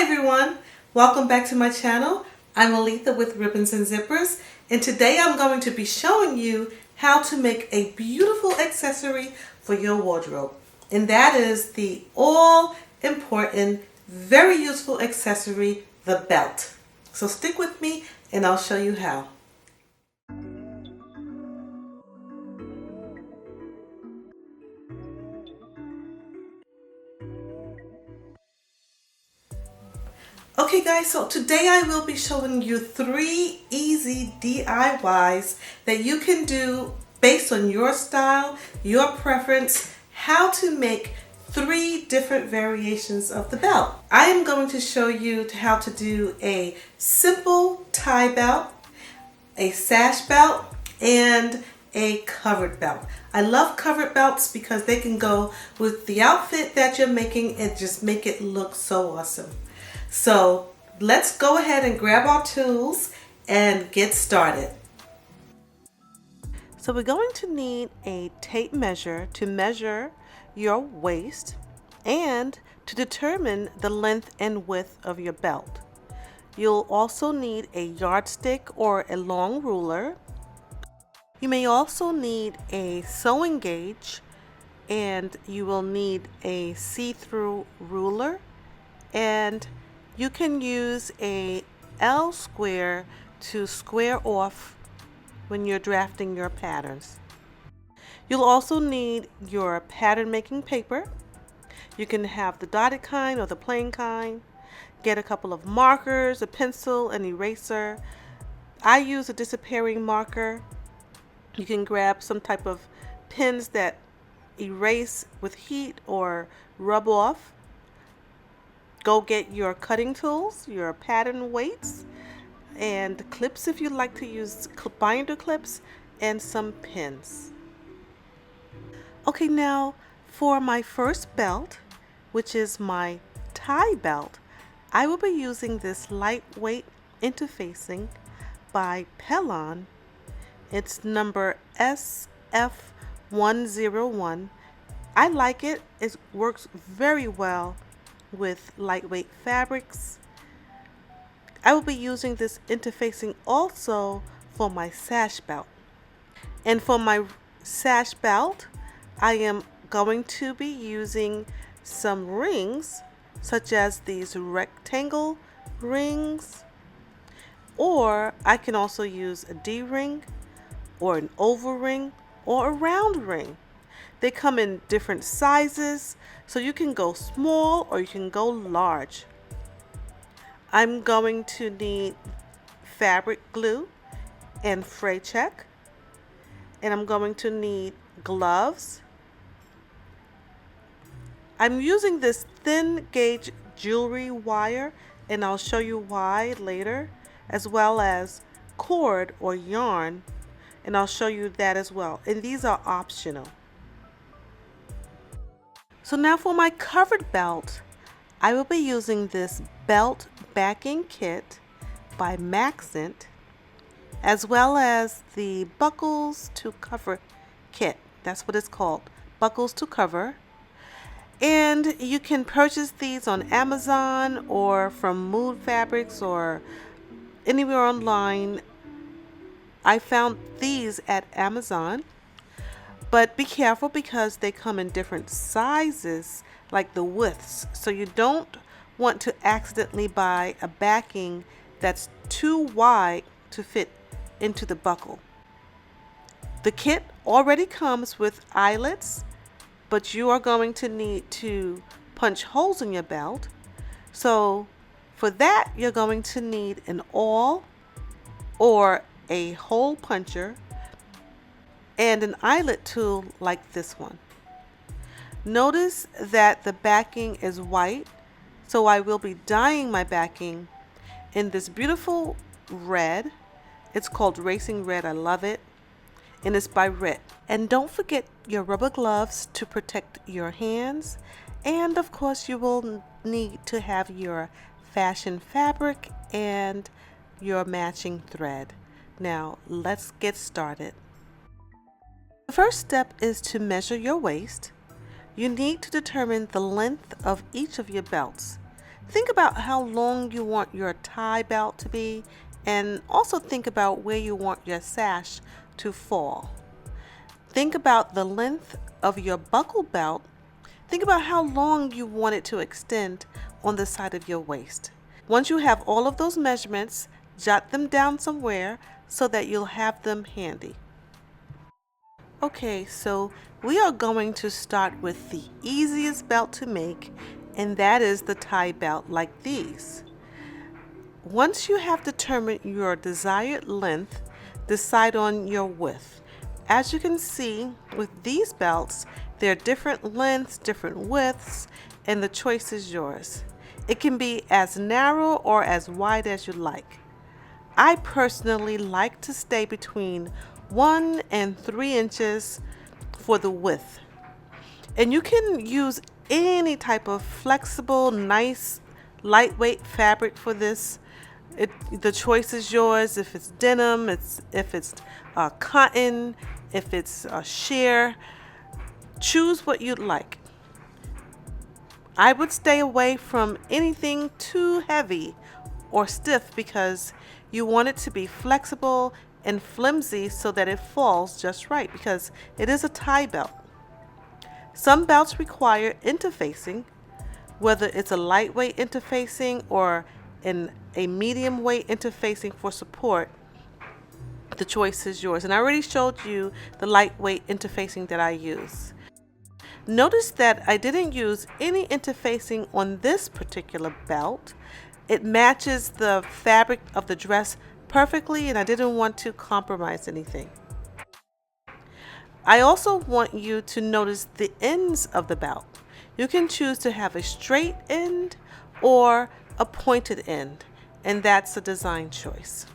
everyone, welcome back to my channel. I'm Aletha with Ribbons and Zippers, and today I'm going to be showing you how to make a beautiful accessory for your wardrobe, and that is the all-important, very useful accessory, the belt. So stick with me and I'll show you how. Okay guys, so today I will be showing you 3 easy DIYs that you can do based on your style, your preference, how to make 3 different variations of the belt. I am going to show you how to do a simple tie belt, a sash belt, and a covered belt. I love covered belts because they can go with the outfit that you're making and just make it look so awesome. So let's go ahead and grab our tools and get started. So we're going to need a tape measure to measure your waist and to determine the length and width of your belt. You'll also need a yardstick or a long ruler. You may also need a sewing gauge, and you will need a see-through ruler, and you can use a L square to square off when you're drafting your patterns. You'll also need your pattern making paper. You can have the dotted kind or the plain kind. Get a couple of markers, a pencil, an eraser. I use a disappearing marker. You can grab some type of pins that erase with heat or rub off. Go get your cutting tools, your pattern weights, and clips if you'd like to use binder clips, and some pins. Okay, now for my first belt, which is my tie belt, I will be using this lightweight interfacing by Pellon. It's number SF101. I like it. It works very well with lightweight fabrics. I will be using this interfacing also for my sash belt. And for my sash belt, I am going to be using some rings, such as these rectangle rings, or I can also use a D-ring or an oval ring or a round ring. They come in different sizes, so you can go small or you can go large. I'm going to need fabric glue and fray check, and I'm going to need gloves. I'm using this thin gauge jewelry wire, and I'll show you why later, as well as cord or yarn, and I'll show you that as well, and these are optional. So now for my covered belt, I will be using this belt backing kit by Maxent, as well as the buckles to cover kit. That's what it's called, buckles to cover. And you can purchase these on Amazon or from Mood Fabrics or anywhere online. I found these at Amazon. But be careful because they come in different sizes, like the widths. So you don't want to accidentally buy a backing that's too wide to fit into the buckle. The kit already comes with eyelets, but you are going to need to punch holes in your belt. So for that, you're going to need an awl or a hole puncher and an eyelet tool like this one. Notice that the backing is white, so I will be dyeing my backing in this beautiful red. It's called Racing Red. I love it, and it's by Rit. And don't forget your rubber gloves to protect your hands, and of course you will need to have your fashion fabric and your matching thread. Now let's get started. The first step is to measure your waist. You need to determine the length of each of your belts. Think about how long you want your tie belt to be, and also think about where you want your sash to fall. Think about the length of your buckle belt. Think about how long you want it to extend on the side of your waist. Once you have all of those measurements, jot them down somewhere so that you'll have them handy. Okay, so we are going to start with the easiest belt to make, and that is the tie belt like these. Once you have determined your desired length, decide on your width. As you can see with these belts, there are different lengths, different widths, and the choice is yours. It can be as narrow or as wide as you like. I personally like to stay between 1 and 3 inches for the width. And you can use any type of flexible, nice, lightweight fabric for this. The choice is yours. If it's denim, if it's cotton, if it's sheer, choose what you'd like. I would stay away from anything too heavy or stiff because you want it to be flexible and flimsy so that it falls just right, because it is a tie belt. Some belts require interfacing, whether it's a lightweight interfacing or a medium weight interfacing for support. The choice is yours, and I already showed you the lightweight interfacing that I use. Notice that I didn't use any interfacing on this particular belt. It matches the fabric of the dress perfectly, and I didn't want to compromise anything. I also want you to notice the ends of the belt. You can choose to have a straight end or a pointed end, and that's a design choice.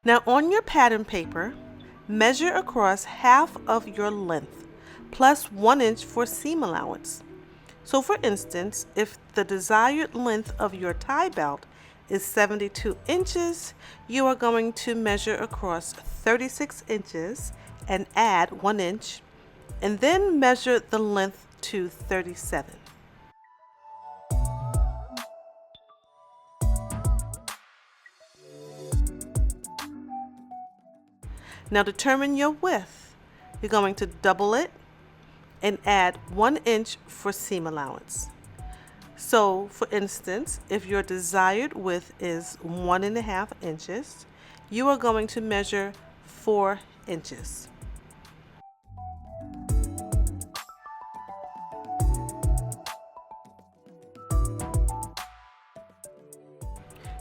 Now on your pattern paper, measure across half of your length, plus 1 inch for seam allowance. So for instance, if the desired length of your tie belt is 72 inches, you are going to measure across 36 inches and add 1 inch, and then measure the length to 37. Now determine your width. You're going to double it and add 1 inch for seam allowance. So for instance, if your desired width is 1.5 inches, you are going to measure 4 inches.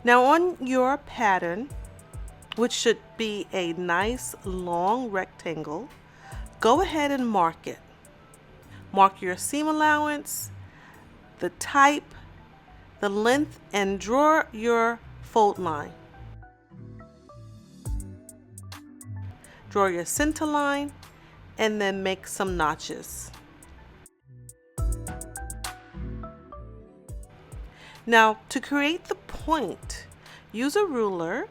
Now on your pattern, which should be a nice long rectangle, go ahead and mark it. Mark your seam allowance, the type, the length, and draw your fold line. Draw your center line and then make some notches. Now to create the point, use a ruler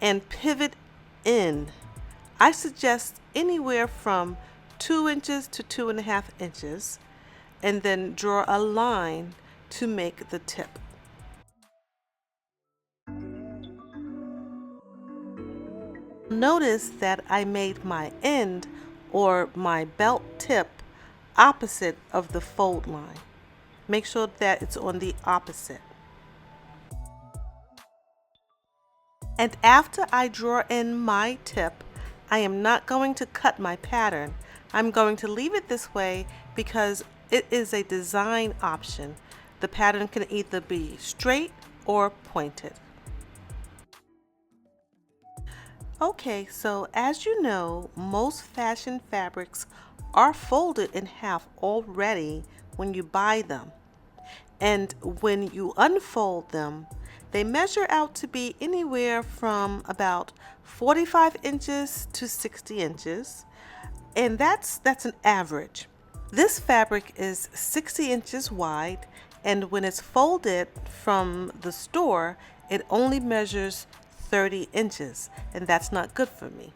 and pivot in. I suggest anywhere from 2 inches to 2.5 inches, and then draw a line to make the tip. Notice that I made my end or my belt tip opposite of the fold line. Make sure that it's on the opposite. And after I draw in my tip, I am not going to cut my pattern. I'm going to leave it this way because it is a design option. The pattern can either be straight or pointed. Okay, so as you know, most fashion fabrics are folded in half already when you buy them. And when you unfold them, they measure out to be anywhere from about 45 inches to 60 inches, and that's an average. This fabric is 60 inches wide, and when it's folded from the store, it only measures 30 inches, and that's not good for me.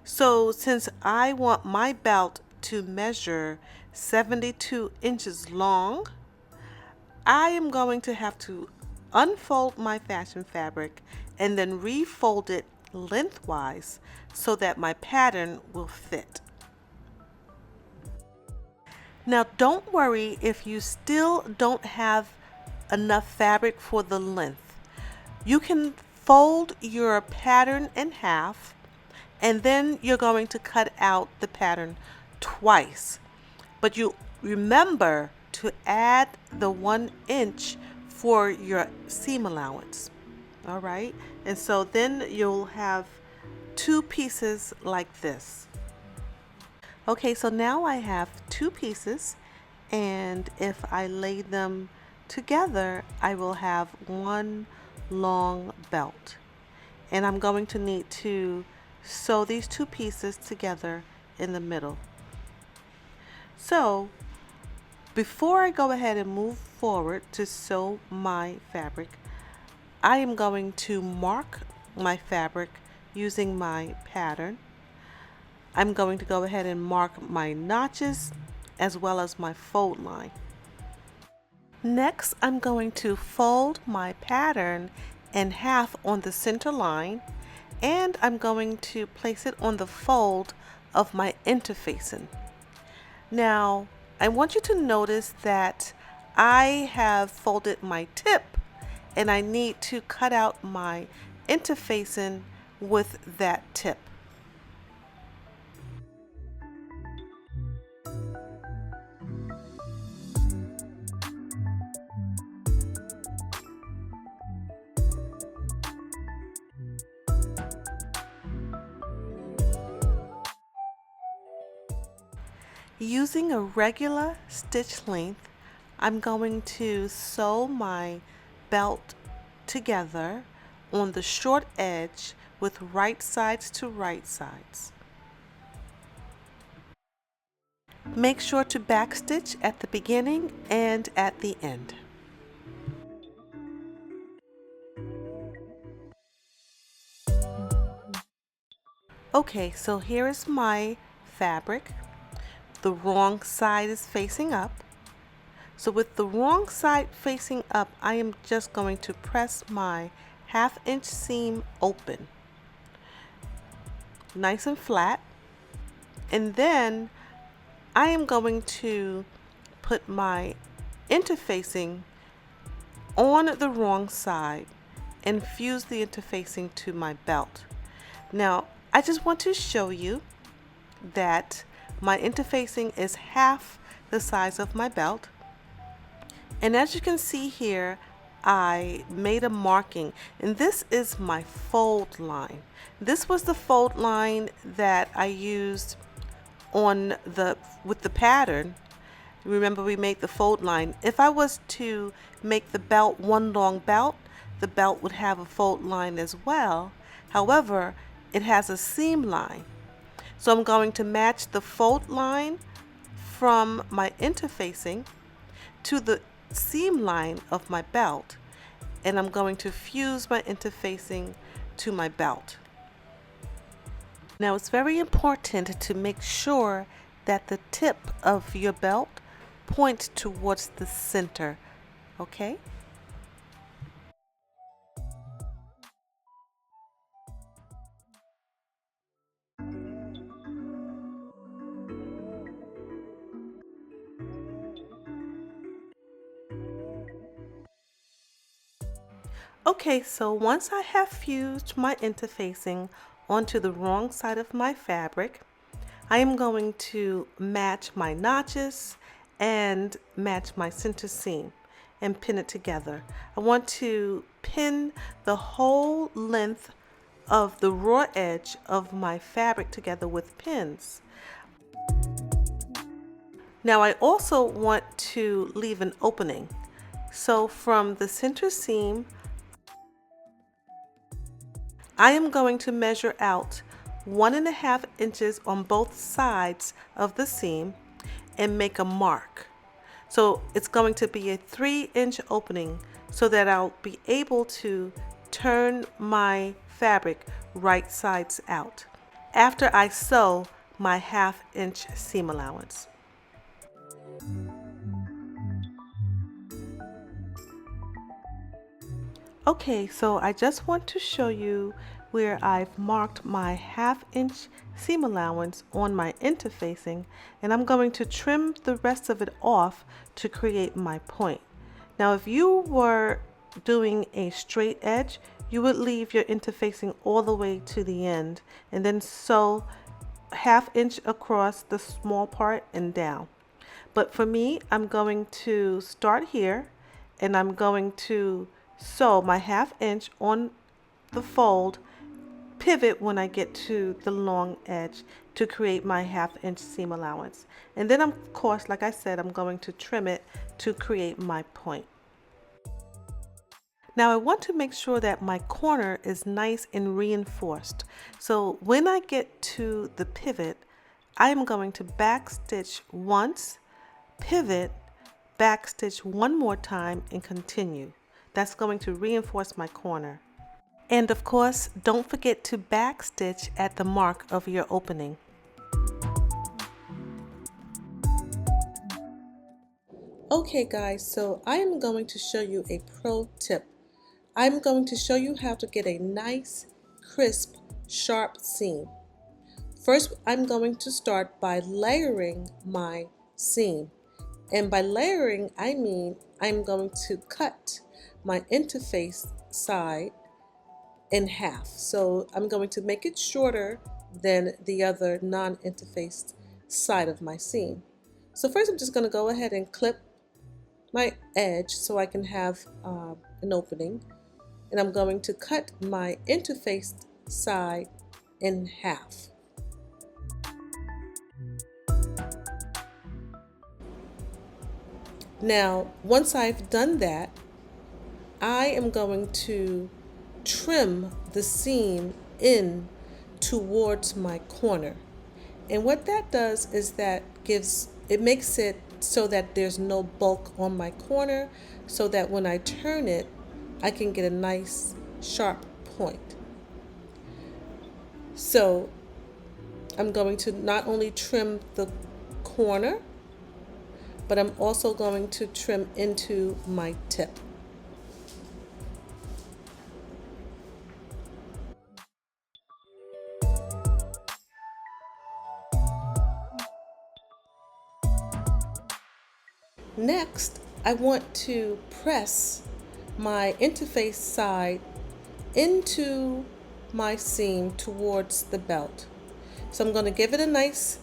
So since I want my belt to measure 72 inches long, I am going to have to unfold my fashion fabric and then refold it lengthwise so that my pattern will fit. Now don't worry if you still don't have enough fabric for the length. You can fold your pattern in half and then you're going to cut out the pattern twice. But you remember to add the 1 inch for your seam allowance. All right, and so then you'll have two pieces like this. Okay, so now I have two pieces, and if I lay them together, I will have one long belt. And I'm going to need to sew these two pieces together in the middle. So before I go ahead and move forward to sew my fabric, I am going to mark my fabric using my pattern. I'm going to go ahead and mark my notches as well as my fold line. Next, I'm going to fold my pattern in half on the center line, and I'm going to place it on the fold of my interfacing. Now, I want you to notice that I have folded my tip and I need to cut out my interfacing with that tip. Using a regular stitch length, I'm going to sew my belt together on the short edge with right sides to right sides. Make sure to backstitch at the beginning and at the end. Okay, so here is my fabric. The wrong side is facing up. So with the wrong side facing up, I am just going to press my 1/2 inch seam open, nice and flat. And then I am going to put my interfacing on the wrong side and fuse the interfacing to my belt. Now, I just want to show you that my interfacing is half the size of my belt. And as you can see here, I made a marking, and this is my fold line. This was the fold line that I used with the pattern. Remember, we made the fold line. If I was to make the belt one long belt, the belt would have a fold line as well. However, it has a seam line. So I'm going to match the fold line from my interfacing to the seam line of my belt, and I'm going to fuse my interfacing to my belt. Now it's very important to make sure that the tip of your belt points towards the center, okay? Okay, so once I have fused my interfacing onto the wrong side of my fabric, I am going to match my notches and match my center seam and pin it together. I want to pin the whole length of the raw edge of my fabric together with pins. Now I also want to leave an opening. So from the center seam, I am going to measure out 1.5 inches on both sides of the seam and make a mark. So it's going to be a 3-inch opening so that I'll be able to turn my fabric right sides out after I sew my 1/2 inch seam allowance. Okay, so I just want to show you where I've marked my 1/2 inch seam allowance on my interfacing, and I'm going to trim the rest of it off to create my point. Now if you were doing a straight edge, you would leave your interfacing all the way to the end and then sew 1/2 inch across the small part and down. But for me, I'm going to start here and I'm going to sew my 1/2 inch on the fold, pivot when I get to the long edge to create my 1/2 inch seam allowance. And then of course, like I said, I'm going to trim it to create my point. Now I want to make sure that my corner is nice and reinforced. So when I get to the pivot, I am going to back stitch once, pivot, back stitch one more time and continue. That's going to reinforce my corner. And of course, don't forget to back stitch at the mark of your opening. Okay guys, so I am going to show you a pro tip. I'm going to show you how to get a nice, crisp, sharp seam. First, I'm going to start by layering my seam. And by layering, I mean I'm going to cut my interface side in half. So I'm going to make it shorter than the other non-interfaced side of my seam. So first I'm just going to go ahead and clip my edge so I can have an opening. And I'm going to cut my interfaced side in half. Now, once I've done that, I am going to trim the seam in towards my corner. And what that does is that it makes it so that there's no bulk on my corner, so that when I turn it, I can get a nice sharp point. So I'm going to not only trim the corner, but I'm also going to trim into my tip. Next, I want to press my interface side into my seam towards the belt. So I'm going to give it a nice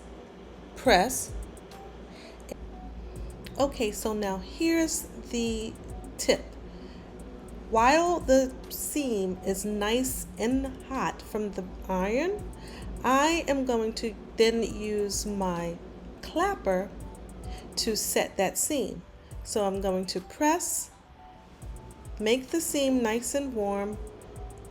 press. Okay, so now here's the tip. While the seam is nice and hot from the iron, I am going to then use my clapper to set that seam. So I'm going to press, make the seam nice and warm,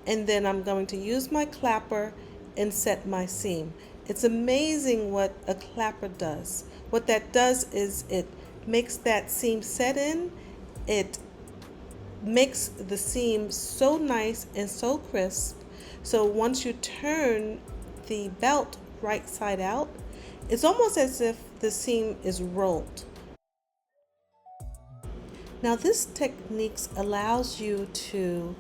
and then I'm going to use my clapper and set my seam. It's amazing what a clapper does. What that does is it makes that seam set in. It makes the seam so nice and so crisp. So once you turn the belt right side out, it's almost as if the seam is rolled. Now this technique allows you to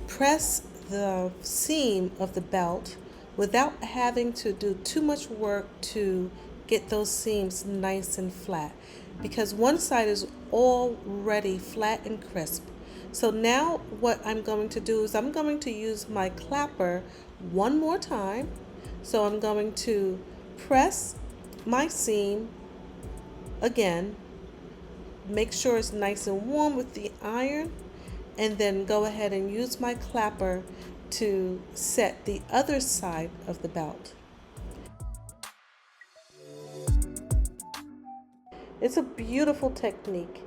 press the seam of the belt without having to do too much work to get those seams nice and flat, because one side is already flat and crisp. So now what I'm going to do is I'm going to use my clapper one more time. So I'm going to press my seam again, make sure it's nice and warm with the iron, and then go ahead and use my clapper to set the other side of the belt. It's a beautiful technique.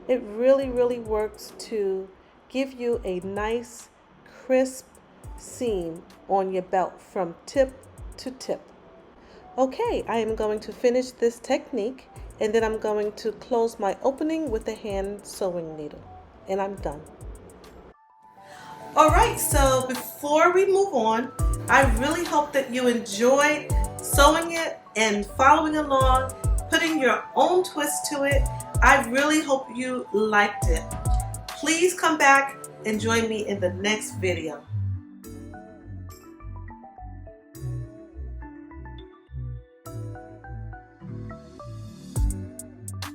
It really works to give you a nice crisp seam on your belt from tip to tip. Okay, I am going to finish this technique, and then I'm going to close my opening with a hand sewing needle, and I'm done. All right, so before we move on, I really hope that you enjoyed sewing it and following along. putting your own twist to it. I really hope you liked it. Please come back and join me in the next video.